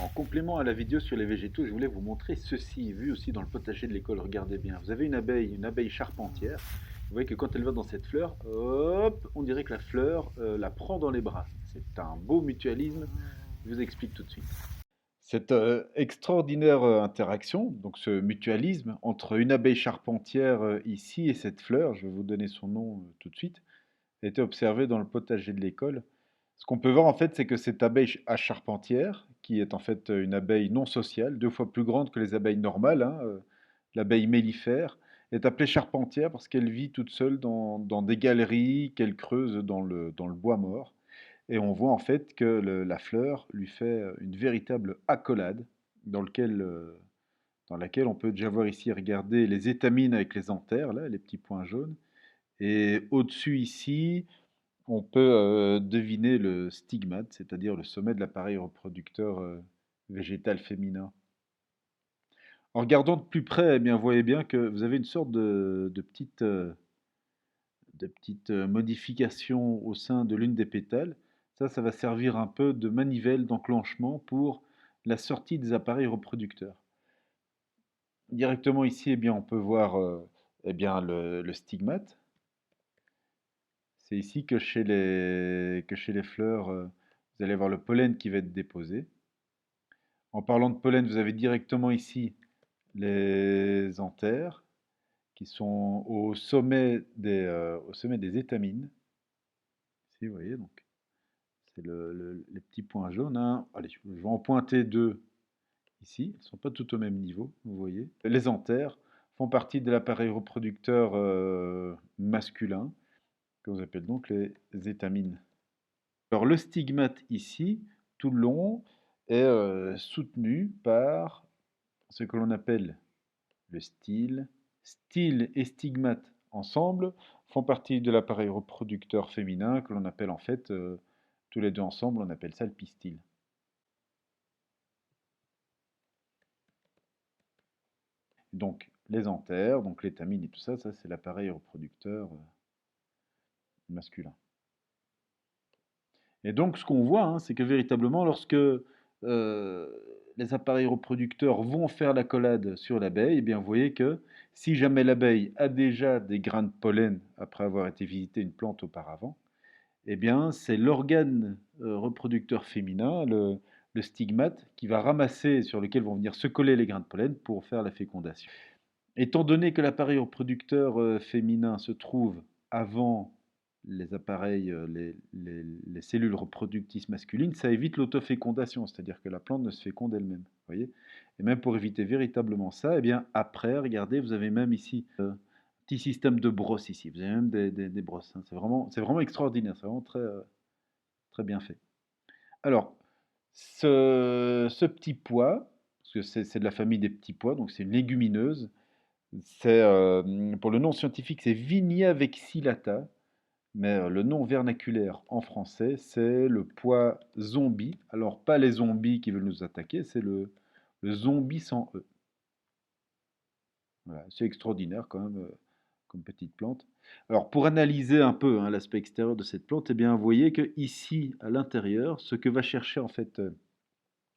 En complément à la vidéo sur les végétaux, je voulais vous montrer ceci, vu aussi dans le potager de l'école. Regardez bien. Vous avez une abeille charpentière. Vous voyez que quand elle va dans cette fleur, hop, on dirait que la fleur la prend dans les bras. C'est un beau mutualisme. Je vous explique tout de suite. Cette extraordinaire interaction, donc ce mutualisme entre une abeille charpentière ici et cette fleur, je vais vous donner son nom tout de suite, a été observé dans le potager de l'école. Ce qu'on peut voir en fait, c'est que cette abeille à charpentière, qui est en fait une abeille non sociale, 2 fois plus grande que les abeilles normales, hein, l'abeille mellifère, est appelée charpentière parce qu'elle vit toute seule dans des galeries qu'elle creuse dans le bois mort. Et on voit en fait que la fleur lui fait une véritable accolade dans laquelle on peut déjà voir ici, regarder les étamines avec les anthères, là, les petits points jaunes. Et au-dessus ici, on peut deviner le stigmate, c'est-à-dire le sommet de l'appareil reproducteur végétal féminin. En regardant de plus près, eh bien, vous voyez bien que vous avez une sorte de petite modification au sein de l'une des pétales. Ça va servir un peu de manivelle d'enclenchement pour la sortie des appareils reproducteurs. Directement ici, eh bien, on peut voir eh bien, le stigmate. C'est ici que chez les fleurs, vous allez avoir le pollen qui va être déposé. En parlant de pollen, vous avez directement ici les anthères qui sont au sommet des étamines. Ici, vous voyez, donc c'est les petits points jaunes, hein. Allez, je vais en pointer deux ici. Ils ne sont pas tous au même niveau, vous voyez. Les anthères font partie de l'appareil reproducteur masculin, que vous appelez donc les étamines. Alors le stigmate ici, tout le long, est soutenu par ce que l'on appelle le style. Style et stigmate ensemble font partie de l'appareil reproducteur féminin que l'on appelle en fait, tous les deux ensemble, on appelle ça le pistil. Donc les anthères, donc l'étamine et tout ça, ça c'est l'appareil reproducteur masculin. Et donc, ce qu'on voit, hein, c'est que véritablement, lorsque les appareils reproducteurs vont faire l'accolade sur l'abeille, eh bien, vous voyez que si jamais l'abeille a déjà des grains de pollen après avoir été visiter une plante auparavant, eh bien, c'est l'organe reproducteur féminin, le stigmate, qui va ramasser, sur lequel vont venir se coller les grains de pollen pour faire la fécondation. Étant donné que l'appareil reproducteur féminin se trouve avant les appareils, les cellules reproductrices masculines, ça évite l'autofécondation, c'est-à-dire que la plante ne se féconde elle-même. Voyez. Et même pour éviter véritablement ça, eh bien après, regardez, vous avez même ici un petit système de brosses ici. Vous avez même des brosses, hein. C'est vraiment extraordinaire, c'est vraiment très, très bien fait. Alors, ce petit pois, parce que c'est de la famille des petits pois, donc c'est une légumineuse. Pour le nom scientifique, c'est Vignia vexillata, mais le nom vernaculaire en français, c'est le pois zombie. Alors, pas les zombies qui veulent nous attaquer, c'est le zombie sans E. Voilà, c'est extraordinaire quand même comme petite plante. Alors, pour analyser un peu hein, l'aspect extérieur de cette plante, eh bien, vous voyez que ici, à l'intérieur, ce que va chercher en fait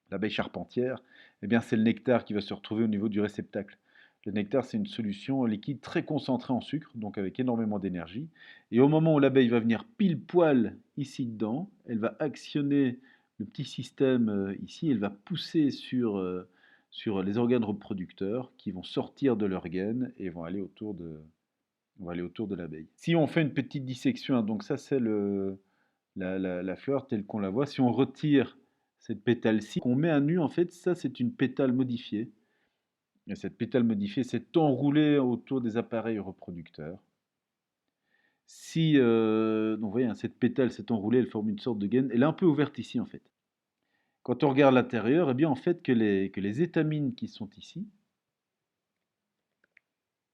l'abeille charpentière, eh bien, c'est le nectar qui va se retrouver au niveau du réceptacle. Le nectar, c'est une solution liquide très concentrée en sucre, donc avec énormément d'énergie. Et au moment où l'abeille va venir pile poil ici dedans, elle va actionner le petit système ici, elle va pousser sur les organes reproducteurs qui vont sortir de leur gaine et vont aller autour de l'abeille. Si on fait une petite dissection, hein, donc ça c'est la fleur telle qu'on la voit. Si on retire cette pétale-ci, qu'on met à nu, en fait, ça c'est une pétale modifiée. Et cette pétale modifiée s'est enroulée autour des appareils reproducteurs. Si, donc vous voyez, hein, cette pétale s'est enroulée, elle forme une sorte de gaine. Elle est un peu ouverte ici, en fait. Quand on regarde l'intérieur, eh bien, en fait, que les étamines qui sont ici,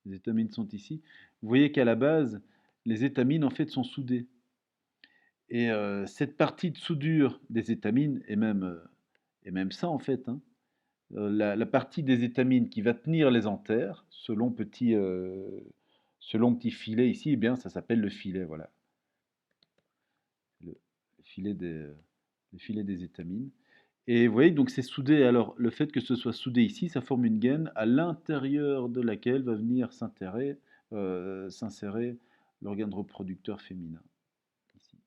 les étamines sont ici, vous voyez qu'à la base, les étamines, en fait, sont soudées. Et cette partie de soudure des étamines, et même ça, en fait, hein, la partie des étamines qui va tenir les anthères, ce long petit filet ici, eh bien, ça s'appelle le filet, voilà, le filet des étamines. Et vous voyez, donc c'est soudé. Alors, le fait que ce soit soudé ici, ça forme une gaine à l'intérieur de laquelle va venir s'insérer l'organe reproducteur féminin. Ici.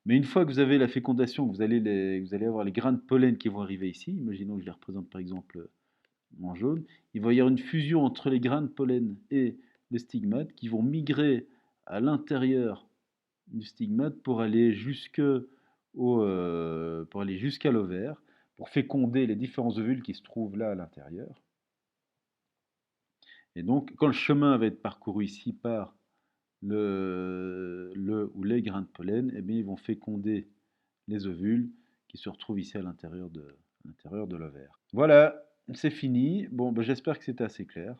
Mais une fois que vous avez la fécondation, vous allez avoir les grains de pollen qui vont arriver ici. Imaginons que je les représente par exemple en jaune. Il va y avoir une fusion entre les grains de pollen et les stigmates qui vont migrer à l'intérieur du stigmate pour aller jusqu'à l'ovaire, pour féconder les différents ovules qui se trouvent là à l'intérieur. Et donc, quand le chemin va être parcouru ici par le ou les grains de pollen, eh bien, ils vont féconder les ovules qui se retrouvent ici à l'intérieur de l'ovaire. Voilà, c'est fini. Bon, ben, j'espère que c'était assez clair.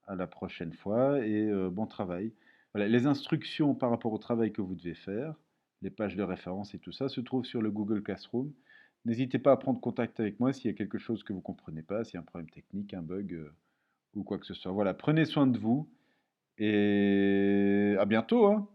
À la prochaine fois et bon travail. Voilà, les instructions par rapport au travail que vous devez faire, les pages de référence et tout ça se trouvent sur le Google Classroom. N'hésitez pas à prendre contact avec moi s'il y a quelque chose que vous ne comprenez pas, s'il y a un problème technique, un bug ou quoi que ce soit. Voilà, prenez soin de vous et à bientôt, hein.